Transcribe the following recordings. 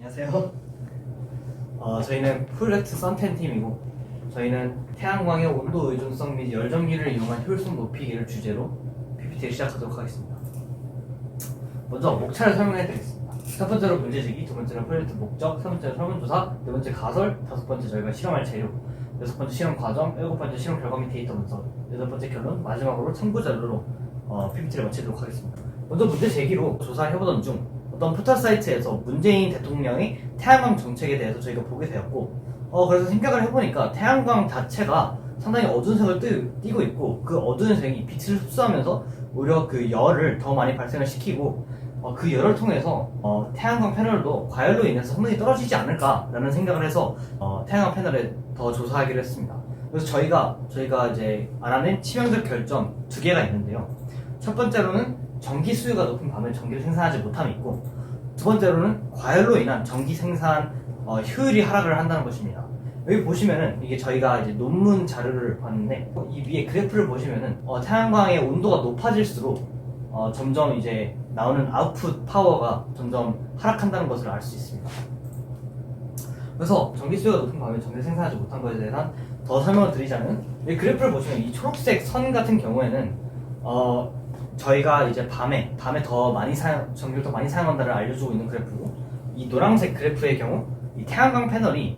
안녕하세요. 저희는 플렉트 선텐 팀이고, 저희는 태양광의 온도 의존성 및 열전기를 이용한 효율성 높이기를 주제로 PPT를 시작하도록 하겠습니다. 먼저 목차를 설명해드리겠습니다. 첫 번째로 문제제기, 두 번째로 프로젝트 목적, 세 번째로 설문조사, 네 번째 가설, 다섯 번째 저희가 실험할 재료, 여섯 번째 실험 과정, 일곱 번째 실험 결과 및 데이터 분석, 여덟 번째 결론, 마지막으로 참고 자료로 PPT를 마치도록 하겠습니다. 먼저 문제제기로 조사해보던 중 어떤 포털 사이트에서 문재인 대통령의 태양광 정책에 대해서 저희가 보게 되었고, 그래서 생각을 해보니까 태양광 자체가 상당히 어두운 색을 띠고 있고, 그 어두운 색이 빛을 흡수하면서 오히려 그 열을 더 많이 발생을 시키고, 그 열을 통해서 태양광 패널도 과열로 인해서 성능이 떨어지지 않을까라는 생각을 해서 태양광 패널에 더 조사하기로 했습니다. 그래서 저희가 이제 알아낸 치명적 결점 두 개가 있는데요. 첫 번째로는 전기 수요가 높은 밤에 전기를 생산하지 못함이 있고, 두 번째로는 과열로 인한 전기 생산 효율이 하락을 한다는 것입니다. 여기 보시면은 이게 저희가 이제 논문 자료를 봤는데, 이 위에 그래프를 보시면은 태양광의 온도가 높아질수록 점점 이제 나오는 아웃풋 파워가 점점 하락한다는 것을 알 수 있습니다. 그래서 전기 수요가 높은 밤에 전기를 생산하지 못한 것에 대한 더 설명을 드리자면, 이 그래프를 보시면 이 초록색 선 같은 경우에는 저희가 이제 밤에 더 많이 전기를 더 많이 사용한다를 알려주고 있는 그래프고, 이 노란색 그래프의 경우 이 태양광 패널이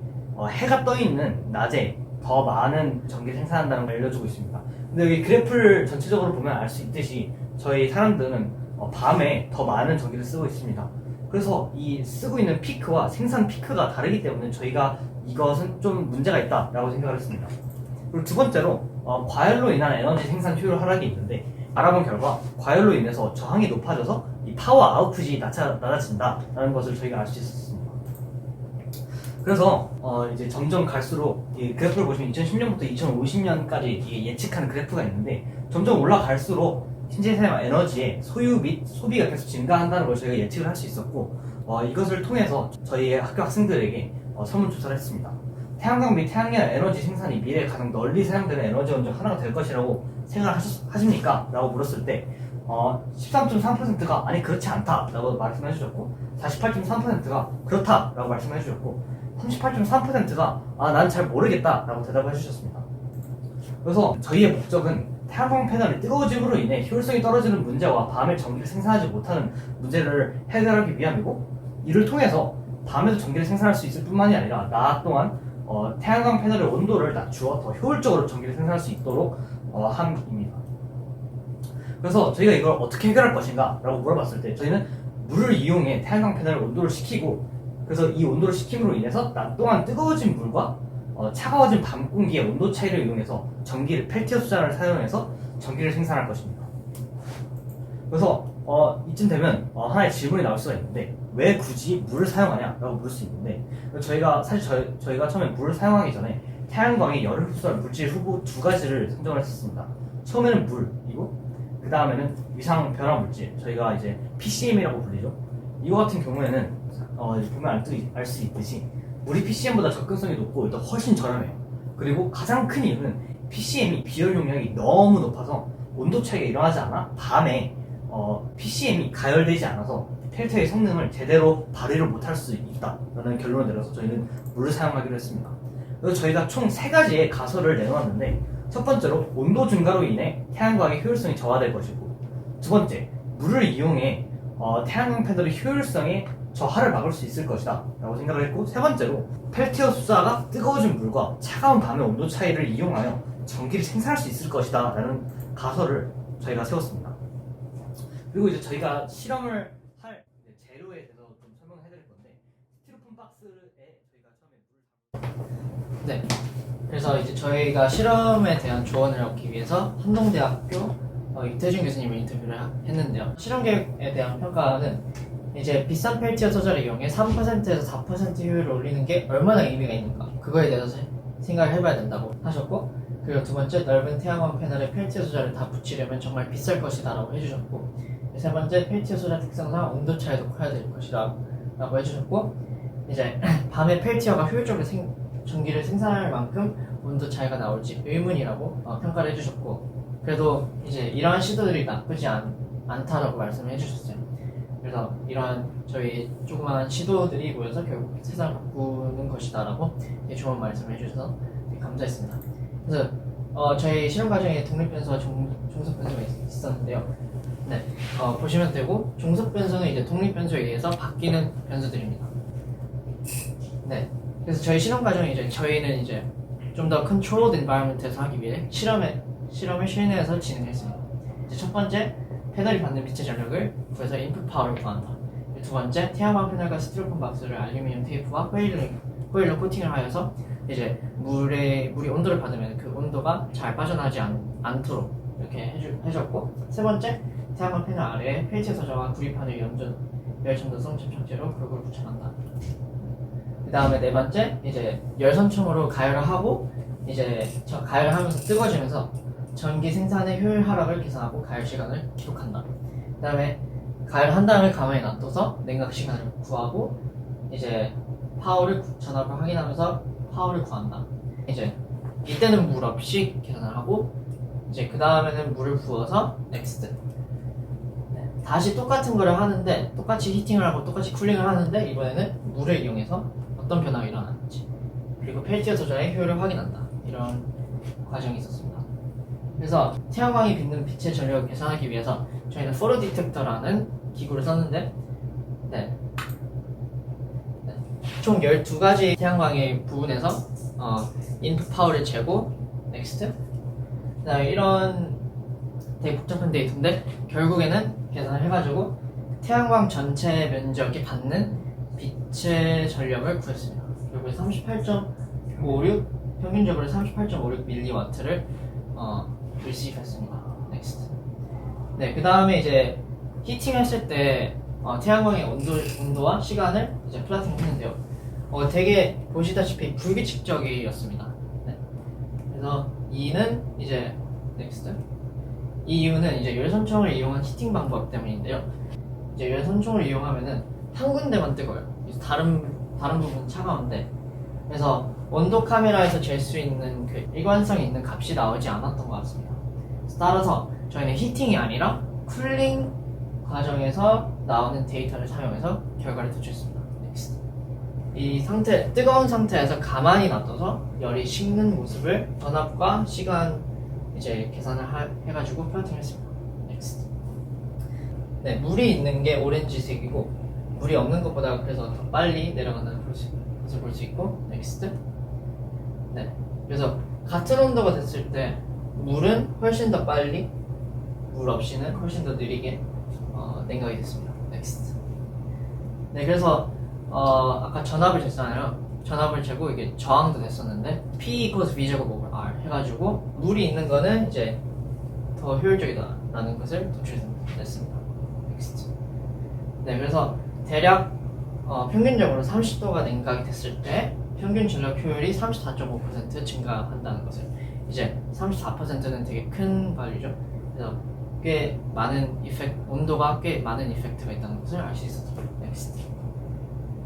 해가 떠 있는 낮에 더 많은 전기를 생산한다는 걸 알려주고 있습니다. 근데 여기 그래프를 전체적으로 보면 알 수 있듯이 저희 사람들은 밤에 더 많은 전기를 쓰고 있습니다. 그래서 이 쓰고 있는 피크와 생산 피크가 다르기 때문에 저희가 이것은 좀 문제가 있다라고 생각을 했습니다. 그리고 두 번째로 과열로 인한 에너지 생산 효율 하락이 있는데, 알아본 결과 과열로 인해서 저항이 높아져서 이 파워 아웃풋이 낮아진다라는 것을 저희가 알 수 있었습니다. 그래서 이제 점점 갈수록 이 그래프를 보시면 2010년부터 2050년까지 예측하는 그래프가 있는데, 점점 올라갈수록 신재 사용 에너지의 소유 및 소비가 계속 증가한다는 걸 저희가 예측을 할 수 있었고, 이것을 통해서 저희 학교 학생들에게 설문조사를 했습니다. 태양광 및 태양열 에너지 생산이 미래에 가장 널리 사용되는 에너지원 중 하나가 될 것이라고 생각을 하십니까? 라고 물었을 때 13.3%가 아니 그렇지 않다 라고 말씀해 주셨고, 48.3%가 그렇다 라고 말씀해 주셨고, 38.3%가 난 잘 모르겠다 라고 대답을 해주셨습니다. 그래서 저희의 목적은 태양광 패널의 뜨거워짐으로 인해 효율성이 떨어지는 문제와 밤에 전기를 생산하지 못하는 문제를 해결하기 위함이고, 이를 통해서 밤에도 전기를 생산할 수 있을 뿐만이 아니라 낮 동안 태양광 패널의 온도를 낮추어 더 효율적으로 전기를 생산할 수 있도록 함입니다. 그래서 저희가 이걸 어떻게 해결할 것인가 라고 물어봤을 때, 저희는 물을 이용해 태양광 패널의 온도를 식히고, 그래서 이 온도를 식힘으로 인해서 낮 동안 뜨거워진 물과 차가워진 밤 공기의 온도 차이를 이용해서 펠티어 수자를 사용해서 전기를 생산할 것입니다. 그래서 이쯤 되면 하나의 질문이 나올 수가 있는데, 왜 굳이 물을 사용하냐 라고 물을 수 있는데, 저희가 처음에 물을 사용하기 전에 태양광이 열을 흡수할 물질 후보 두 가지를 선정을 했었습니다. 처음에는 물이고, 그 다음에는 위상 변화 물질, 저희가 이제 PCM이라고 불리죠. 이거 같은 경우에는 보면 알 수 있듯이 물이 PCM보다 접근성이 높고 일단 훨씬 저렴해요. 그리고 가장 큰 이유는 PCM이 비열 용량이 너무 높아서 온도 차이가 일어나지 않아 밤에 PCM이 가열되지 않아서 펠트의 성능을 제대로 발휘를 못할 수 있다라는 결론을 내려서 저희는 물을 사용하기로 했습니다. 그래서 저희가 총 세 가지의 가설을 내놓았는데, 첫 번째로 온도 증가로 인해 태양광의 효율성이 저하될 것이고, 두 번째, 물을 이용해 태양광 패널의 효율성에 저하를 막을 수 있을 것이다 라고 생각을 했고, 세 번째로 펠티어 수자가 뜨거워진 물과 차가운 밤의 온도 차이를 이용하여 전기를 생산할 수 있을 것이다 라는 가설을 저희가 세웠습니다. 그리고 이제 저희가 실험을 할 재료에 대해서 좀 설명해 드릴 건데, 스티로폼 박스에 저희가 처음에 네. 그래서 이제 저희가 실험에 대한 조언을 얻기 위해서 한동대학교 이태준 교수님을 인터뷰를 했는데요. 실험 계획에 대한 평가는 이제 비싼 펠티어 소재를 이용해 3%에서 4% 효율을 올리는 게 얼마나 의미가 있는가, 그거에 대해서 생각을 해봐야 된다고 하셨고, 그리고 두 번째, 넓은 태양광 패널에 펠티어 소재를 다 붙이려면 정말 비쌀 것이다 라고 해주셨고, 세 번째, 펠티어 소재 특성상 온도 차이도 커야 될 것이다 라고 해주셨고, 이제 밤에 펠티어가 효율적으로 전기를 생산할 만큼 온도 차이가 나올지 의문이라고 평가를 해주셨고, 그래도 이제 이러한 시도들이 나쁘지 않다라고 말씀을 해주셨어요. 그래서 이러한 저희 조그마한 시도들이 모여서 결국 세상을 바꾸는 것이다라고 되게 좋은 말씀을 해주셔서 되게 감사했습니다. 그래서 저희 실험 과정에 독립 변수와 종속 변수가 있었는데요. 네, 보시면 되고 종속 변수는 이제 독립 변수에 의해서 바뀌는 변수들입니다. 네, 그래서 저희 실험 과정에 이제 저희는 이제 좀 더 controlled environment에서 하기 위해 실험을 실내에서 진행했습니다. 이제 첫 번째, 패널이 받는 빛의 전력을 구해서 인풋 파워를 구한다. 두 번째, 태양광 패널과 스티로폼 박스를 알루미늄 테이프와 호일로 코팅을 하여서 이제 물이 온도를 받으면 그 온도가 잘 빠져나가지 않도록 이렇게 해줬고, 세 번째, 태양광 패널 아래에 펠티어 소자와 구리판을 열전도성 접착제로 골고루 붙여난다. 그 다음에 네 번째, 이제 열선총으로 가열을 하고 이제 가열을 하면서 뜨거워지면서 전기 생산의 효율 하락을 계산하고 가열 시간을 기록한다. 그 다음에 가열한 다음에 가만히 놔둬서 냉각 시간을 구하고 이제 전압을 확인하면서 파워를 구한다. 이제 이때는 물 없이 계산을 하고 이제 그 다음에는 물을 부어서 넥스트. 네, 다시 똑같은 거를 하는데 똑같이 히팅을 하고 똑같이 쿨링을 하는데 이번에는 물을 이용해서 어떤 변화가 일어나는지 그리고 펠티어 소자의 효율을 확인한다. 이런 과정이 있었습니다. 그래서 태양광이 비는 빛의 전력을 계산하기 위해서 저희는 포로 디텍터라는 기구를 썼는데 총 12가지 태양광의 부분에서 인풋 파워를 재고 넥스트. 그다음에 이런 되게 복잡한 데이터인데 결국에는 계산을 해가지고 태양광 전체 면적이 받는 빛의 전력을 구했습니다. 결국에 38.56 평균적으로 38.56 밀리와트를 리시브했습니다. 넥스트. 네, 그 다음에 이제 히팅했을 때 태양광의 온도와 시간을 이제 플라팅했는데요. 되게 보시다시피 불규칙적이었습니다. 네. 그래서 이는 이제 넥스트. 이 이유는 이제 열선총을 이용한 히팅 방법 때문인데요. 이제 열선총을 이용하면은 한 군데만 뜨거워요. 다른 부분은 차가운데. 그래서 온도 카메라에서 잴 수 있는 그 일관성이 있는 값이 나오지 않았던 것 같습니다. 따라서 저희는 히팅이 아니라 쿨링 과정에서 나오는 데이터를 사용해서 결과를 도출했습니다. 넥스트. 이 상태, 뜨거운 상태에서 가만히 놔둬서 열이 식는 모습을 전압과 시간 이제 계산을 해가지고 플러팅했습니다. 넥스트. 네, 물이 있는 게 오렌지색이고 물이 없는 것보다 그래서 더 빨리 내려간다는 것을 볼 수 있고 넥스트. 네, 그래서 같은 온도가 됐을 때 물은 훨씬 더 빨리, 물 없이는 훨씬 더 느리게 냉각이 됐습니다. 넥스트. 네, 그래서 아까 전압을 쟀잖아요. 전압을 재고 이게 저항도 됐었는데 P equals V 제곱 over R 해가지고 물이 있는 거는 이제 더 효율적이다라는 것을 도출했습니다. 넥스트. 네, 그래서 대략 평균적으로 30도가 냉각이 됐을 때 평균 전력 효율이 34.5% 증가한다는 것을, 이제 34%는 되게 큰 밸류죠. 그래서 꽤 많은 온도가 꽤 많은 이펙트가 있다는 것을 알 수 있었죠. 넥스트.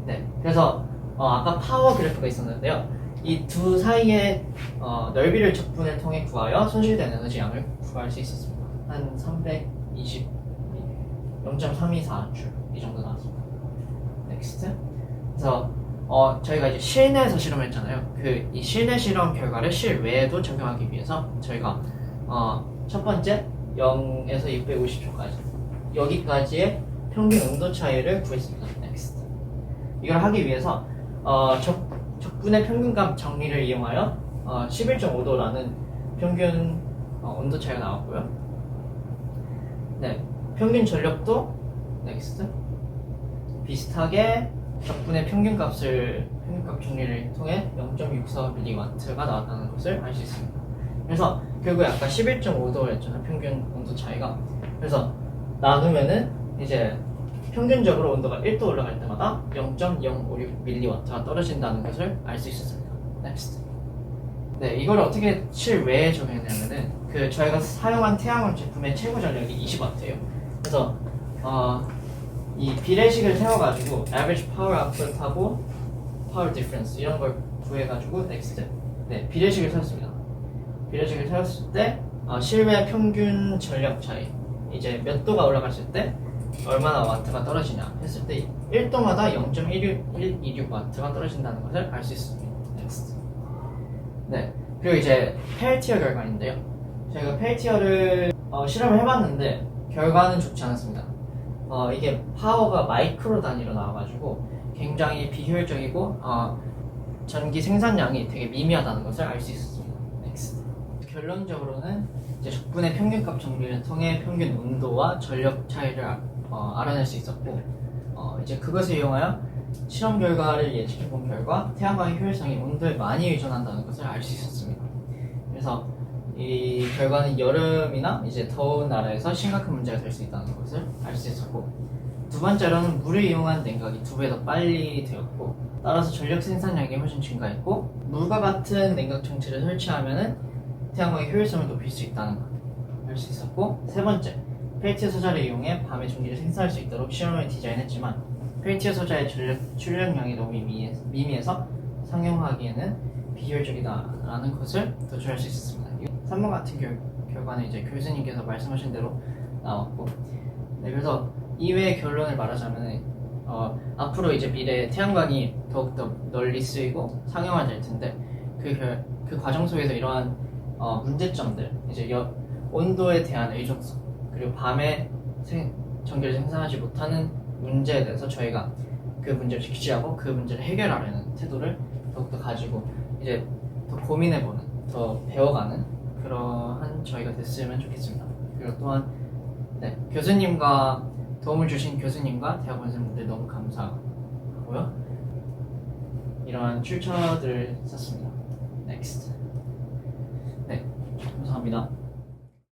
네, 그래서 아까 파워 그래프가 있었는데요. 이 두 사이의 넓이를 적분을 통해 구하여 손실된 에너지 양을 구할 수 있었습니다. 한 320, 0.324줄 이 정도 나왔습니다. 넥스트. 그래서 저희가 이제 실내에서 실험했잖아요. 이 실내 실험 결과를 실외에도 적용하기 위해서 저희가 첫 번째 0에서 650초까지 여기까지의 평균 온도 차이를 구했습니다. 넥스트. 이걸 하기 위해서 적분의 평균값 정리를 이용하여 11.5도라는 평균 온도 차이가 나왔고요. 네, 평균 전력도 넥스트 비슷하게 적분의 평균값 정리를 통해 0.64mW가 나왔다는 것을 알 수 있습니다. 그래서 결국에 아까 11.5도였잖아요. 평균 온도 차이가. 그래서 나누면은 이제 평균적으로 온도가 1도 올라갈 때마다 0.056mW가 떨어진다는 것을 알 수 있었습니다. 넥스트. 네, 이걸 어떻게 실외에 적용했냐면은 저희가 사용한 태양광 제품의 최고 전력이 20W예요. 그래서 이 비례식을 세워가지고 average power output하고 power difference 이런 걸 구해가지고 넥스트. 네, 비례식을 세웠습니다. 비례식을 세웠을 때 실외 평균 전력 차이, 이제 몇 도가 올라갔을 때 얼마나 와트가 떨어지냐 했을 때 1도마다 0.126와트가 떨어진다는 것을 알 수 있습니다. Next. 네, 그리고 이제 펠티어 결과인데요. 저희가 펠티어를 실험을 해봤는데 결과는 좋지 않았습니다. 이게 파워가 마이크로 단위로 나와가지고 굉장히 비효율적이고 전기 생산량이 되게 미미하다는 것을 알 수 있었습니다. Next. 결론적으로는 이제 적분의 평균값 정리를 통해 평균 온도와 전력 차이를 알아낼 수 있었고 이제 그것을 이용하여 실험 결과를 예측해 본 결과 태양광의 효율성이 온도에 많이 의존한다는 것을 알 수 있었습니다. 그래서 이 결과는 여름이나 이제 더운 나라에서 심각한 문제가 될 수 있다는 것을 알 수 있었고, 두 번째로는 물을 이용한 냉각이 2배 더 빨리 되었고, 따라서 전력 생산량이 훨씬 증가했고, 물과 같은 냉각 장치를 설치하면은 태양광의 효율성을 높일 수 있다는 것 알 수 있었고, 세 번째, 펠티어 소자를 이용해 밤에 전기를 생산할 수 있도록 실험을 디자인했지만 펠티어 소자의 전력 출력량이 너무 미미해서 상용화하기에는 비효율적이다라는 것을 도출할 수 있었습니다. 3번 같은 결과는 이제 교수님께서 말씀하신 대로 나왔고, 네, 그래서 이외의 결론을 말하자면 앞으로 이제 미래에 태양광이 더욱더 널리 쓰이고 상용화될 텐데 그 과정 속에서 이러한 문제점들, 이제 온도에 대한 의존성, 그리고 밤에 전기를 생산하지 못하는 문제에 대해서 저희가 그 문제를 직시하고 그 문제를 해결하려는 태도를 더욱더 가지고 이제 더 고민해보는, 더 배워가는 그러한 저희가 됐으면 좋겠습니다. 그리고 또한 네, 교수님과 도움을 주신 교수님과 대학원생분들 너무 감사하고요. 이러한 출처들을 썼습니다. Next. 네, 감사합니다.